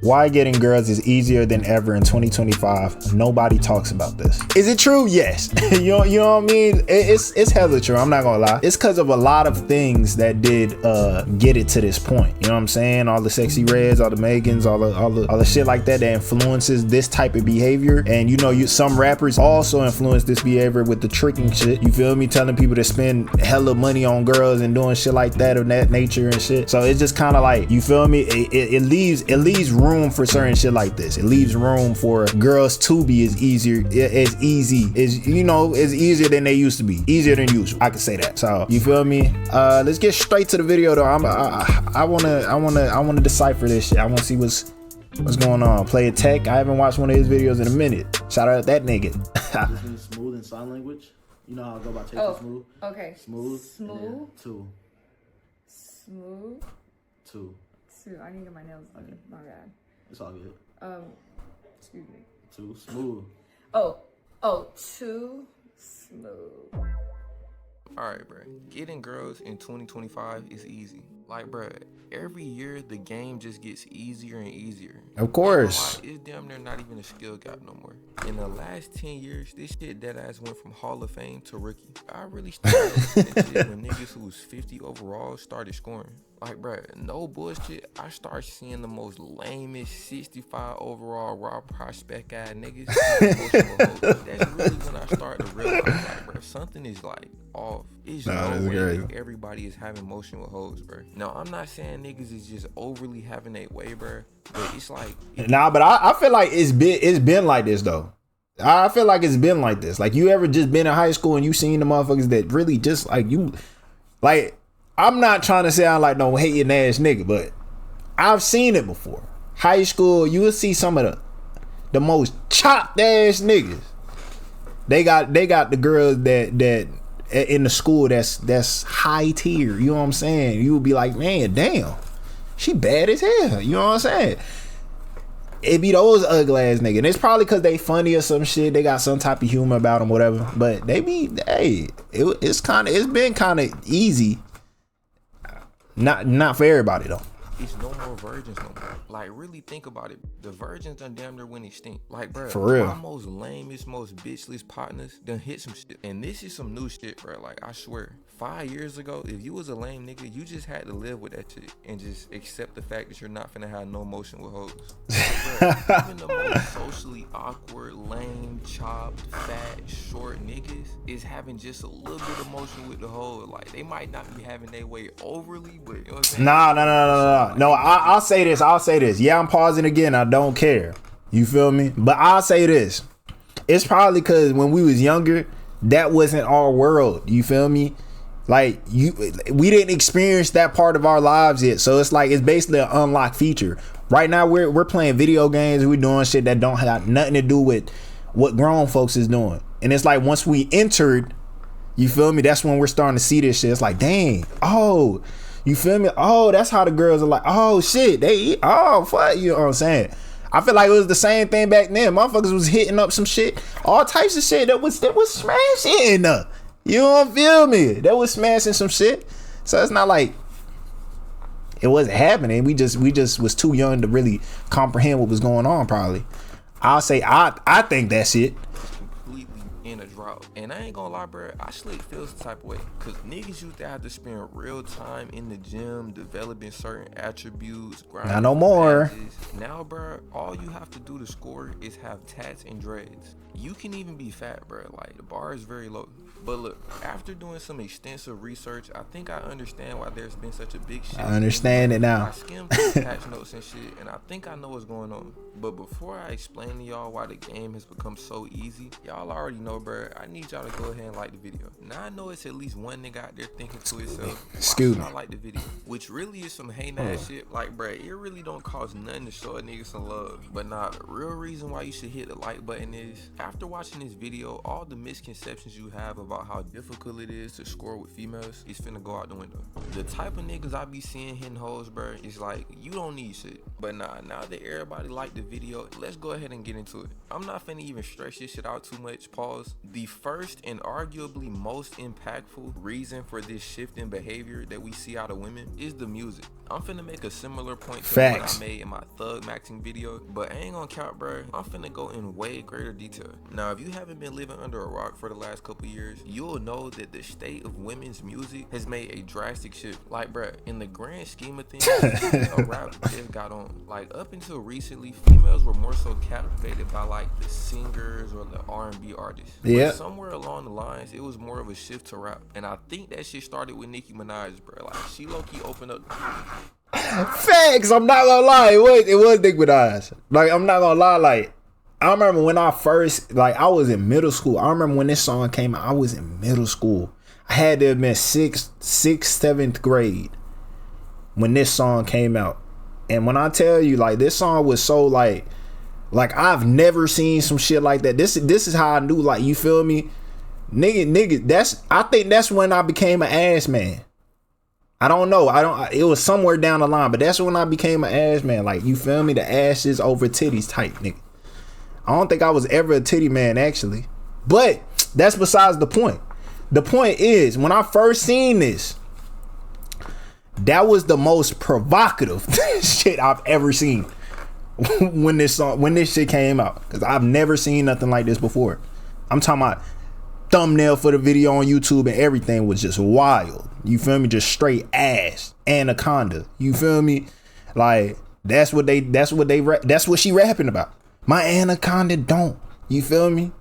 Why getting girls is easier than ever in 2025. Nobody talks about this. Is it true? Yes. you know what I mean? It's hella true. I'm not gonna lie. It's because of a lot of things that did get it to this point. You know what I'm saying? All the sexy reds, all the Megans, all the shit like that influences this type of behavior. And you know, some rappers also influence this behavior with the tricking shit. You feel me? Telling people to spend hella money on girls and doing shit like that of that nature and shit. So it's just kind of like, you feel me? It leaves room for certain shit like this. It leaves room for girls to be as easy than they used to be. Easier than usual. I can say that. So you feel me? Let's get straight to the video though. I wanna decipher this shit. I wanna see what's going on. Play it tech. I haven't watched one of his videos in a minute. Shout out that nigga. This means smooth in sign language. You know how I go about taking smooth? Okay. Smooth. Two. Smooth. Two. I need to get my nails done. Okay. My bad. It's all good. Excuse me. Too smooth. Too smooth. Alright, bro. Getting girls in 2025 is easy. Like, bro, every year the game just gets easier and easier. Of course. It's damn near not even a skill gap no more. In the last 10 years, this shit deadass went from Hall of Fame to rookie. I really started when niggas who was 50 overall started scoring. Like, bro, no bullshit. I started seeing the most lamest 65 overall raw prospect ass niggas. That's really when I started to realize, like, bro, something is like off. It's no way everybody is having motion with hoes, bro. No, I'm not saying niggas is just overly having their way, bro. But it's like, but I feel like it's been like this though. I feel like it's been like this. Like, you ever just been in high school and you seen the motherfuckers that really just like you, like. I'm not trying to sound like no hating ass nigga, but I've seen it before. High school, you will see some of the most chopped ass niggas. They got the girls that in the school that's high tier. You know what I'm saying? You would be like, man, damn, she bad as hell. You know what I'm saying? It be those ugly ass niggas. And it's probably because they funny or some shit. They got some type of humor about them, whatever. But they be, hey, it's been kind of easy. Not for everybody though. It's no more virgins no more. Like, really think about it. The virgins done damn near went extinct. Like, bro, for real. My most lamest, most bitchless partners done hit some shit. And this is some new shit, bro. Like, I swear. 5 years ago, if you was a lame nigga, you just had to live with that shit and just accept the fact that you're not finna have no motion with hoes. Like, bro, even the most socially awkward, lame, chopped, fat, short niggas is having just a little bit of motion with the hoe. Like, they might not be having their way overly, but you know what I'm saying? No. I'll say this. Yeah, I'm pausing again. I don't care. You feel me? But I'll say this. It's probably because when we was younger, that wasn't our world. You feel me? Like, we didn't experience that part of our lives yet. So it's like, it's basically an unlocked feature. Right now we're playing video games. We're doing shit that don't have nothing to do with what grown folks is doing. And it's like, once we entered, you feel me? That's when we're starting to see this shit. It's like, dang, oh, you feel me? Oh, that's how the girls are like, oh shit, fuck, you know what I'm saying? I feel like it was the same thing back then. Motherfuckers was hitting up some shit, all types of shit that was smashing. You don't feel me? That was smashing some shit. So it's not like it wasn't happening. We just was too young to really comprehend what was going on. Probably. I'll say I think that's it. Completely in a drought. And I ain't gonna lie, bro, I slick feels the type of way. Cause niggas used to have to spend real time in the gym developing certain attributes. Not no more. Badges. Now, bro, all you have to do to score is have tats and dreads. You can even be fat, bro. Like, the bar is very low. But look, after doing some extensive research, I think I understand why there's been such a big shift. I understand it now. I skimmed through patch notes and shit, and I think I know what's going on. But before I explain to y'all why the game has become so easy, y'all already know, bro, I need y'all to go ahead and like the video. Now, I know it's at least one nigga out there thinking to himself, why should I like the video? Which really is some hating ass shit. Like, bro, it really don't cost nothing to show a nigga some love. But nah, the real reason why you should hit the like button is, after watching this video, all the misconceptions you have about how difficult it is to score with females is finna go out the window. The type of niggas I be seeing hitting hoes, bro, is like, you don't need shit. But nah, now that everybody liked the video, let's go ahead and get into it. I'm not finna even stretch this shit out too much, pause. The first and arguably most impactful reason for this shift in behavior that we see out of women is the music. I'm finna make a similar point to what I made in my thug maxing video, but I ain't gonna count, bro. I'm finna go in way greater detail. Now, if you haven't been living under a rock for the last couple years, you'll know that the state of women's music has made a drastic shift. Like, bro, in the grand scheme of things, female rap just got on. Like, up until recently, females were more so captivated by like the singers or the R&B artists. Yeah. But somewhere along the lines, it was more of a shift to rap, and I think that shit started with Nicki Minaj, bro. Like, she low-key opened up. Facts. I'm not gonna lie. It was Nicki Minaj. Like, I'm not gonna lie. Like, I remember when I first, like, I was in middle school. I remember when this song came out. I was in middle school. I had to have been sixth, 7th grade when this song came out. And when I tell you, like, this song was so like I've never seen some shit like that. This is how I knew, like, you feel me, nigga. I think that's when I became an ass man. I don't know. It was somewhere down the line, but that's when I became an ass man. Like, you feel me? The ashes over titties type, nigga. I don't think I was ever a titty man, actually. But that's besides the point. The point is, when I first seen this, that was the most provocative shit I've ever seen when this shit came out. Because I've never seen nothing like this before. I'm talking about thumbnail for the video on YouTube and everything was just wild. You feel me? Just straight ass. Anaconda. You feel me? Like, that's what she rapping about. My anaconda don't. You feel me?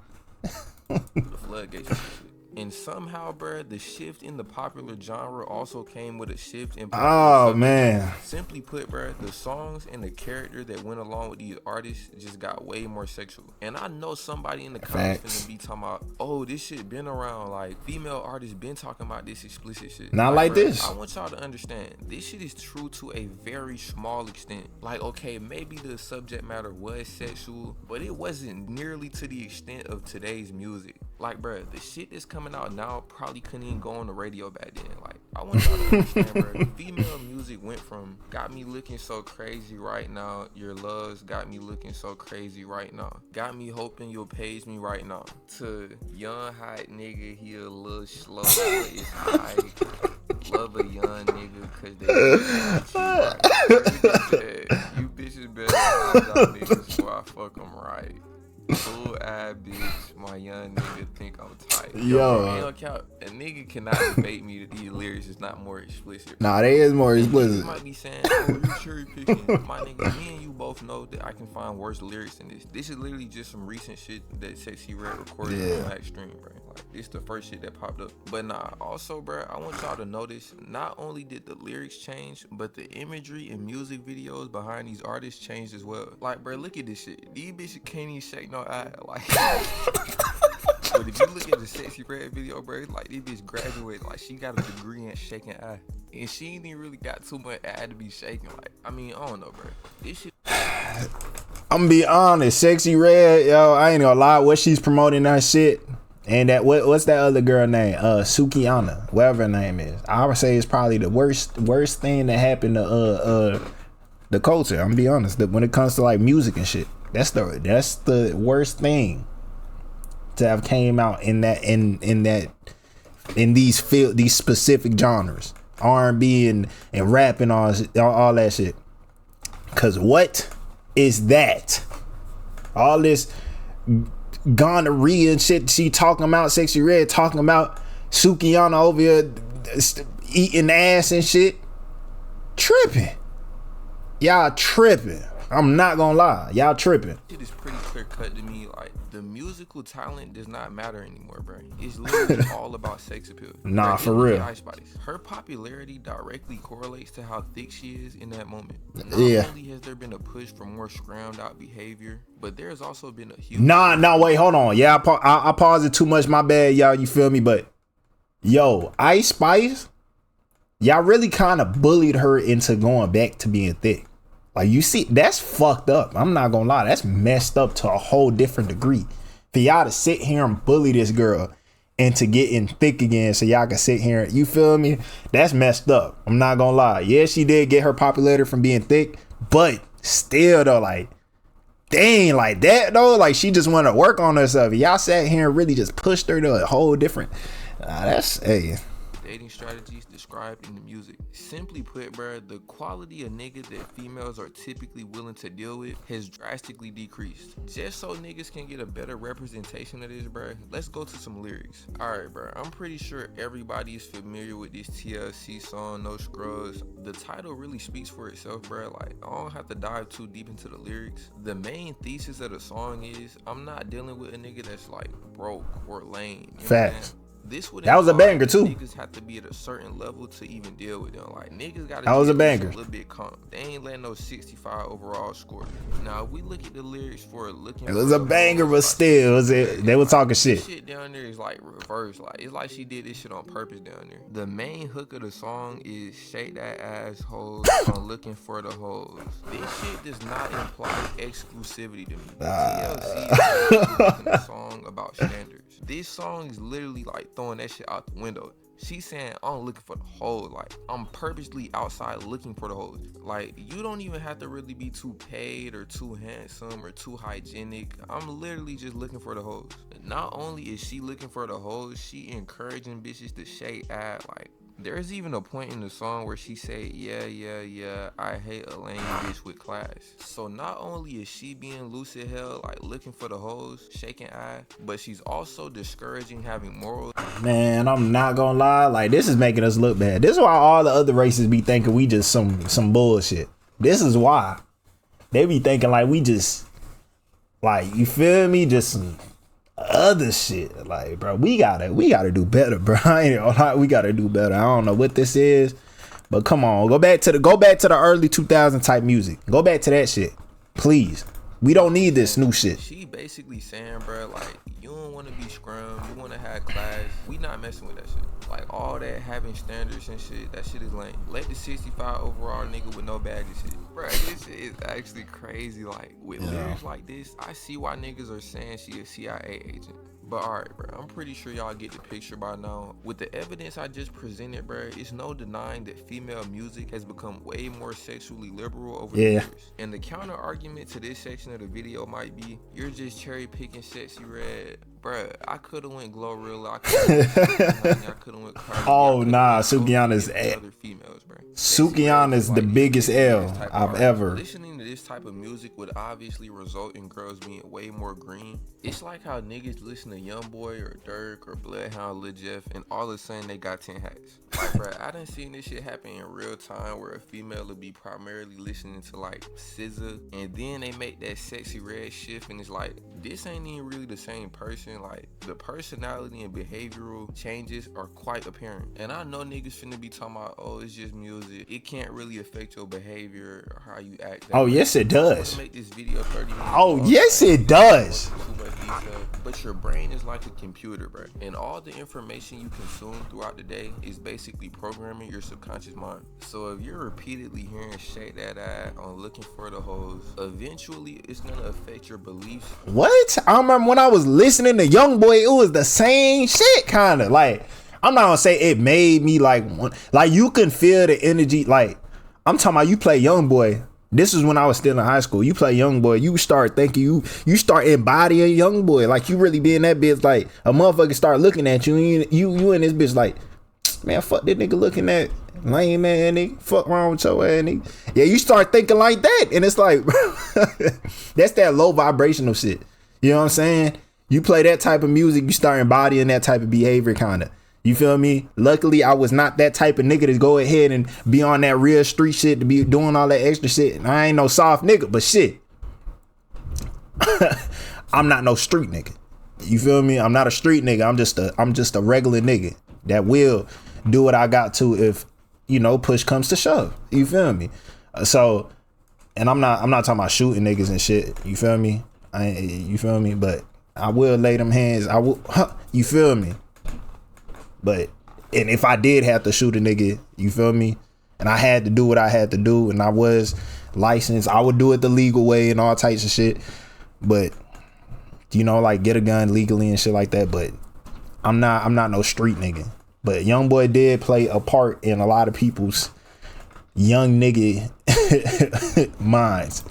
The floodgates and shit. And somehow, bruh, the shift in the popular genre also came with a shift in popular subject. Man. Simply put, bruh, the songs and the character that went along with these artists just got way more sexual. And I know somebody in the comments finna be talking about, oh, this shit been around. Like, female artists been talking about this explicit shit. Not like bruh, this. I want y'all to understand, this shit is true to a very small extent. Like, okay, maybe the subject matter was sexual, but it wasn't nearly to the extent of today's music. Like, bruh, the shit that's coming out now probably couldn't even go on the radio back then. Like, I want y'all to understand, bruh, female music went from got me looking so crazy right now, your loves got me looking so crazy right now, got me hoping you'll page me right now, to young hot nigga, he a little slow, but it's high. Love a young nigga cause they right. You bitches better hide y'all niggas before I fuck them right. Cool ass bitch, my young nigga think I'm tight. Yo, a nigga cannot debate me that these lyrics is not more explicit. Nah, they is more explicit. You might be saying, oh, you cherry picking. My nigga, me and you both know that I can find worse lyrics than this. This is literally just some recent shit that Sexy Red recorded on Max Stream, bro. Like, this the first shit that popped up. But nah, also, bro, I want y'all to notice, not only did the lyrics change, but the imagery and music videos behind these artists changed as well. Like, bro, look at this shit. These bitches can't even shake no eye. Like, but if you look at the Sexy Red video, bro, like, this bitch graduated, like, she got a degree in shaking eye, and she ain't even really got too much eye to be shaking. Like, I mean, I don't know, bro. This shit. I'm gonna be honest, Sexy Red, yo, I ain't gonna lie, what she's promoting that shit, and that what's that other girl name? Sukiana, whatever her name is. I would say it's probably the worst thing that happened to the culture. I'm gonna be honest, when it comes to like music and shit. That's the worst thing to have came out in these specific genres, R&B and rap and all that shit. Cause what is that? All this gonorrhea and shit she talking about, Sexy Red talking about, Sukiana over here eating ass and shit. Tripping. Y'all tripping. I'm not gonna lie, y'all tripping. It is pretty clear cut to me. Like, the musical talent does not matter anymore, bro. It's literally all about sex appeal. Nah, like, for real. Ice Spice. Her popularity directly correlates to how thick she is in that moment. Not only has there been a push for more scrammed out behavior, but there's also been a huge. Nah, wait, hold on. Yeah, I paused it too much. My bad, y'all. You feel me? But yo, Ice Spice, y'all really kind of bullied her into going back to being thick. Like, you see, that's fucked up. I'm not gonna lie, that's messed up to a whole different degree. For y'all to sit here and bully this girl into getting thick again so y'all can sit here, you feel me? That's messed up. I'm not gonna lie. Yeah, she did get her popularity from being thick, but still though, like, dang, like that though, like she just want to work on herself. Y'all sat here and really just pushed her to a whole different. That's hey. Dating strategies described in the music. Simply put, bruh, the quality of niggas that females are typically willing to deal with has drastically decreased. Just so niggas can get a better representation of this, bruh, let's go to some lyrics. Alright, bruh, I'm pretty sure everybody is familiar with this TLC song, No Scrubs. The title really speaks for itself, bruh. Like, I don't have to dive too deep into the lyrics. The main thesis of the song is, I'm not dealing with a nigga that's like broke or lame. Facts. This would that was a banger too. Niggas have to be at a certain level to even deal with them. Like niggas gotta that was a banger. A little bit calm. They ain't letting no 65 overall score. Now if we look at the lyrics for looking, it was a banger, but still, was it? They were talking shit. This shit down there is like reverse. Like it's like she did this shit on purpose down there. The main hook of the song is "Shake that asshole." I'm looking for the hoes. This shit does not imply exclusivity to me. TLC is making a song about standards. This song is literally like throwing that shit out the window. She's saying, I'm looking for the hoes. Like, I'm purposely outside looking for the hoes. Like, you don't even have to really be too paid or too handsome or too hygienic. I'm literally just looking for the hoes. Not only is she looking for the hoes, she encouraging bitches to shake ass. Like, there's even a point in the song where she say, yeah, I hate a lame bitch with class. So not only is she being loose as hell, like looking for the hoes, shaking eye, but she's also discouraging having morals. Man, I'm not gonna lie, like this is making us look bad. This is why all the other races be thinking we just some bullshit. This is why. They be thinking like we just, like, you feel me, just some other shit. Like, bro, we gotta do better, bro. We gotta do better. I don't know what this is, but come on, go back to the early 2000 type music. Go back to that shit, please. We don't need this new shit. She basically saying, bro, like, you don't want to be scrum, you want to have class. We not messing with that shit. Like, all that having standards and shit, that shit is lame. Let the 65 overall nigga with no bag and shit. Bro, this shit is actually crazy. Like, with lyrics like this, I see why niggas are saying she a CIA agent. But alright, bro, I'm pretty sure y'all get the picture by now. With the evidence I just presented, bro, it's no denying that female music has become way more sexually liberal over the years. And the counter argument to this section of the video might be, you're just cherry picking Sexy Red. Bruh, I could have went Glorilla. I could have went Cardi. Oh nah, Sukiana's other females, bro. Sukiana's the biggest L I've ever. Listening to this type of music would obviously result in girls being way more green. It's like how niggas listen to YoungBoy or Dirk or Bloodhound Lil Jeff, and all of a sudden they got 10 hats. Like, bruh, I done seen this shit happen in real time where a female will be primarily listening to like SZA, and then they make that Sexy Red shift, and it's like, this ain't even really the same person. Like, the personality and behavioral changes are quite apparent. And I know niggas finna be talking about, oh, it's just music. It can't really affect your behavior or how you act. Oh, yes, it does. Make this video 30 minutes oh, yes, it does. But your brain is like a computer, bro. And all the information you consume throughout the day is basically programming your subconscious mind. So if you're repeatedly hearing shake that eye on looking for the hoes, eventually it's gonna affect your beliefs. What? I remember when I was listening to YoungBoy, it was the same shit, kind of. Like, I'm not gonna say it made me like you can feel the energy. Like, I'm talking about, you play YoungBoy. This is when I was still in high school. You play YoungBoy, you start thinking, you start embodying YoungBoy. Like, you really be in that bitch. Like, a motherfucker start looking at you, and you in this bitch like, man, fuck that nigga looking at lame man nigga. Fuck wrong with your ass nigga. Yeah, you start thinking like that, and it's like, that's that low vibrational shit. You know what I'm saying? You play that type of music, you start embodying that type of behavior, kind of. You feel me? Luckily, I was not that type of nigga to go ahead and be on that real street shit, to be doing all that extra shit. And I ain't no soft nigga, but shit. I'm not no street nigga. You feel me? I'm not a street nigga. I'm just a regular nigga that will do what I got to if, you know, push comes to shove. You feel me? So, and I'm not talking about shooting niggas and shit. You feel me? You feel me? But I will lay them hands. I will. You feel me? But, and if I did have to shoot a nigga, you feel me? And I had to do what I had to do, and I was licensed, I would do it the legal way and all types of shit. But, you know, like, get a gun legally and shit like that. But I'm not no street nigga. But YoungBoy did play a part in a lot of people's young nigga Minds.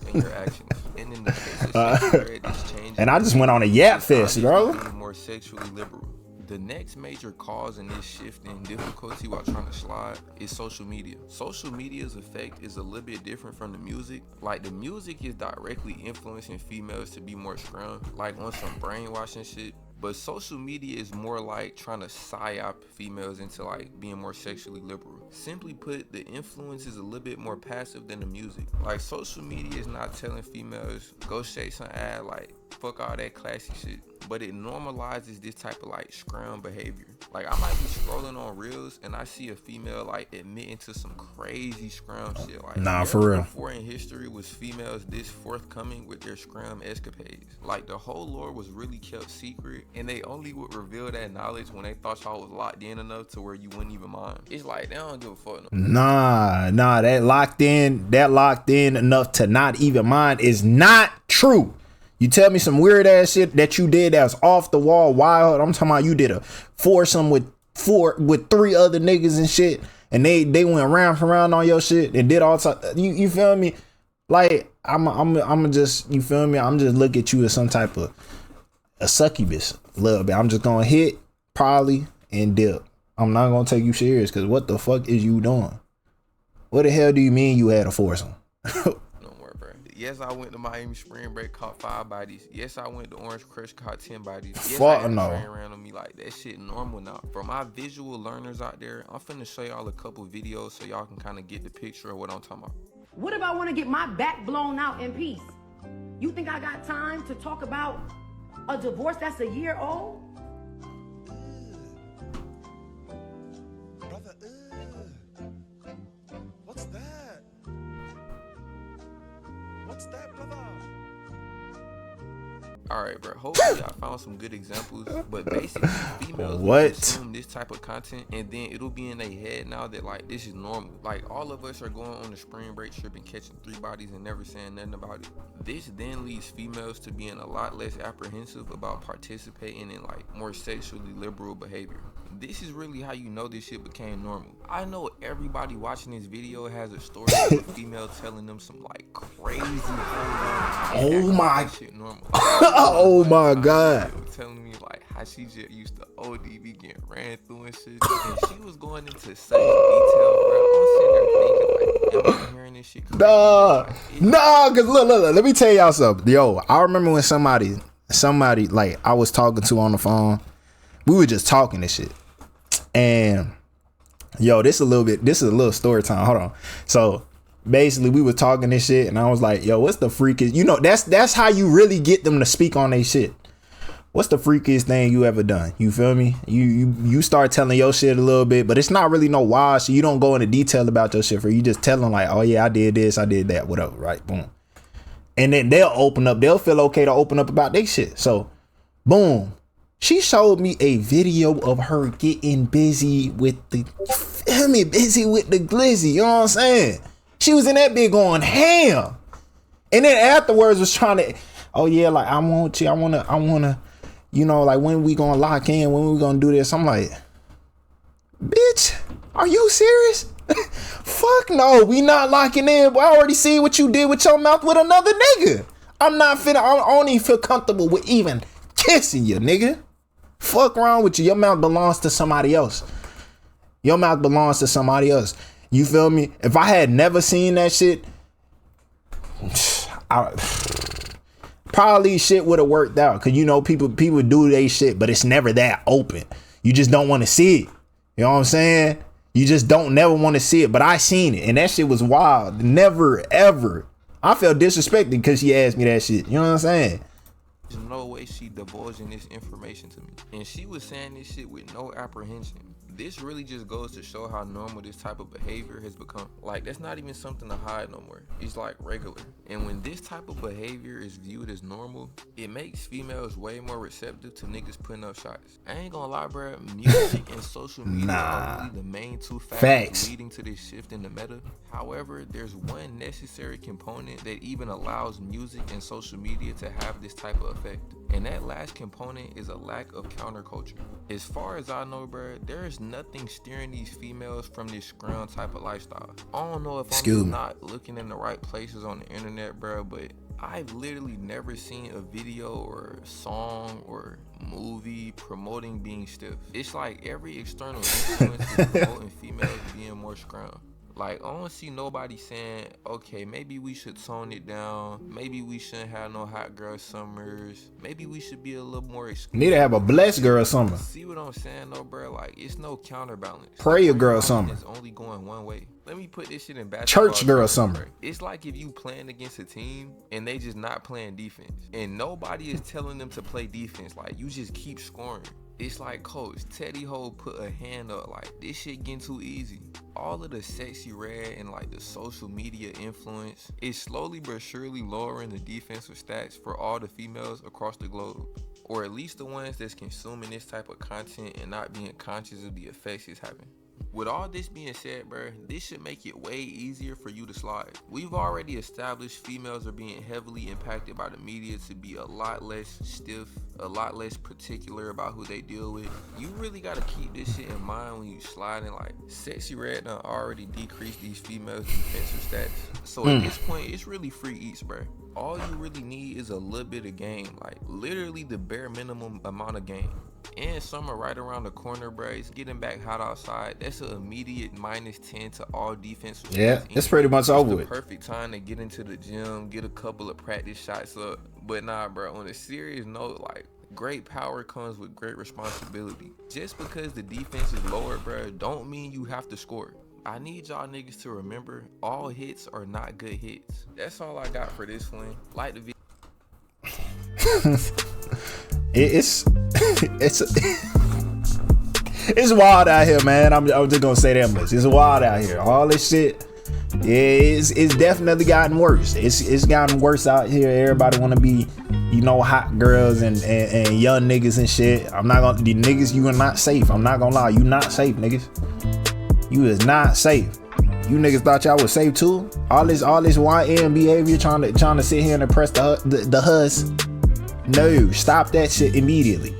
and your actions. And in the case of sexual red, this change. And I just went on a yap is fest, bro. obviously more sexually liberal. The next major cause in this shift in difficulty while trying to slide is social media. Social media's effect is a little bit different from the music. Like, the music is directly influencing females to be more scrum, like on some brainwashing shit. But social media is more like trying to psyop females into like being more sexually liberal. Simply put, the influence is a little bit more passive than the music. Like, social media is not telling females, go shake some ass, like, fuck all that classy shit. But it normalizes this type of like scrum behavior. Like, I might be scrolling on reels and I see a female like admitting to some crazy scrum shit. Like, nah, for real. before in history was females this forthcoming with their scrum escapades. Like, the whole lore was really kept secret, and they only would reveal that knowledge when they thought y'all was locked in enough to where you wouldn't even mind. It's like they don't give a fuck. Nah, that locked in enough to not even mind is not true. You tell me some weird ass shit that you did that was off the wall wild. I'm talking about you did a foursome with 3 other niggas and shit, and they went round on your shit and did all type. You feel me? Like, I'm just, you feel me? I'm just look at you as some type of a succubus a little bit. I'm just gonna hit probably and dip. I'm not gonna take you serious because what the fuck is you doing? What the hell do you mean you had a foursome? Yes, I went to Miami Spring Break, caught 5 bodies. Yes, I went to Orange Crush, caught 10 bodies. Yes, Fuck I had no. a train around on me. Like, that shit normal now. For my visual learners out there, I'm finna show y'all a couple videos so y'all can kind of get the picture of what I'm talking about. What if I want to get my back blown out in peace? You think I got time to talk about a divorce that's a year old? Brother, what's that? What's that, brother? Alright, bro. Hopefully I found some good examples. But basically, females will What? consume this type of content, and then it'll be in their head now that like this is normal. Like, all of us are going on the spring break trip and catching 3 bodies and never saying nothing about it. This then leads females to being a lot less apprehensive about participating in like more sexually liberal behavior. This is really how you know this shit became normal. I know everybody watching this video has a story of a female telling them some like crazy Oh my shit normal. oh my god. Telling me like how she just used to OD be getting ran through and shit. And she was going into such detail, bro. I'm sitting there thinking like, am I hearing this shit correctly? Nah, cause look, let me tell y'all something. Yo, I remember when somebody like I was talking to on the phone. We were just talking this shit. And yo, this is a little story time. Hold on. So basically we were talking this shit and I was like, yo, what's the freakiest, you know, that's how you really get them to speak on their shit. What's the freakiest thing you ever done? You feel me? You start telling your shit a little bit, but it's not really no wild shit. You don't go into detail about your shit, for you just tell them like, oh yeah, I did this, I did that, whatever, right? Boom. And then they'll feel okay to open up about their shit. So boom. She showed me a video of her getting busy with the glizzy. You know what I'm saying? She was in that bit going ham. And then afterwards was trying to, oh yeah, like I want to, you know, like when we gonna lock in, when we gonna do this. I'm like, bitch, are you serious? Fuck no, we not locking in. I already see what you did with your mouth with another nigga. I don't even feel comfortable with even kissing you, nigga. Fuck wrong with you. Your mouth belongs to somebody else. Your mouth belongs to somebody else. You feel me? If I had never seen that shit, probably shit would have worked out. Cause you know people do they shit, but it's never that open. You just don't want to see it. You know what I'm saying? You just don't never want to see it. But I seen it and that shit was wild. Never ever. I felt disrespected because she asked me that shit. You know what I'm saying? There's no way she divulging this information to me. And she was saying this shit with no apprehension. This really just goes to show how normal this type of behavior has become. Like, that's not even something to hide no more. It's like regular. And when this type of behavior is viewed as normal, it makes females way more receptive to niggas putting up shots. I ain't gonna lie, bro. Music and social media are really the main 2 factors leading to this shift in the meta. However, there's one necessary component that even allows music and social media to have this type of effect. And that last component is a lack of counterculture. As far as I know, bruh, there is nothing steering these females from this scrum type of lifestyle. I don't know if I'm just not looking in the right places on the internet, bruh, but I've literally never seen a video or a song or movie promoting being stiff. It's like every external influence is promoting females being more scrum. Like, I don't see nobody saying, okay, maybe we should tone it down. Maybe we shouldn't have no hot girl summers. Maybe we should be a little more exclusive. Need to have a blessed girl summer. See what I'm saying though, bro? Like, it's no counterbalance. Prayer girl summer. It's only going one way. Let me put this shit in basketball. Church girl summer. It's like if you playing against a team and they just not playing defense. And nobody is telling them to play defense. Like, you just keep scoring. It's like, Coach, Teddy Ho put a hand up, like, this shit getting too easy. All of the sexy red and like the social media influence is slowly but surely lowering the defensive stats for all the females across the globe. Or at least the ones that's consuming this type of content and not being conscious of the effects it's having. With all this being said, bro, this should make it way easier for you to slide. We've already established females are being heavily impacted by the media to be a lot less stiff, a lot less particular about who they deal with. You really gotta keep this shit in mind when you sliding. Like, Sexy Red done already decreased these females' defensive stats. So at this point, it's really free eats, bro. All you really need is a little bit of game, like literally the bare minimum amount of game. And summer right around the corner, bro. It's getting back hot outside. That's an immediate -10 to all defensive. Yeah, it's pretty much over with. Perfect time to get into the gym, get a couple of practice shots up. But nah, bro, on a serious note, like, great power comes with great responsibility. Just because the defense is lower, bro, don't mean you have to score. I need y'all niggas to remember, all hits are not good hits. That's all I got for this one. Like the video. It's wild out here, man. I'm just gonna say that much. It's wild out here. All this shit, it's definitely gotten worse. It's gotten worse out here. Everybody wanna be, you know, hot girls and young niggas and shit. I'm not gonna, the niggas, you are not safe. I'm not gonna lie, you not safe, niggas. You is not safe. You niggas thought y'all was safe too. All this YN behavior, trying to sit here and oppress the hus. No, stop that shit immediately.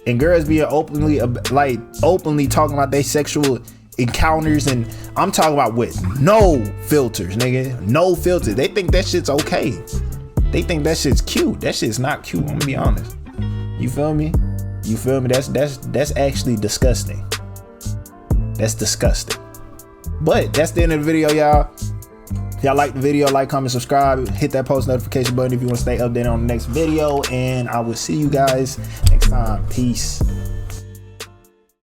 And girls being openly talking about their sexual encounters, and I'm talking about with no filters, nigga. No filters. They think that shit's okay. They think that shit's cute. That shit's not cute. I'm gonna be honest. You feel me? You feel me? That's actually disgusting. That's disgusting. But that's the end of the video, y'all. If y'all like the video, like, comment, subscribe, hit that post notification button if you want to stay updated on the next video, and I will see you guys next time. Peace.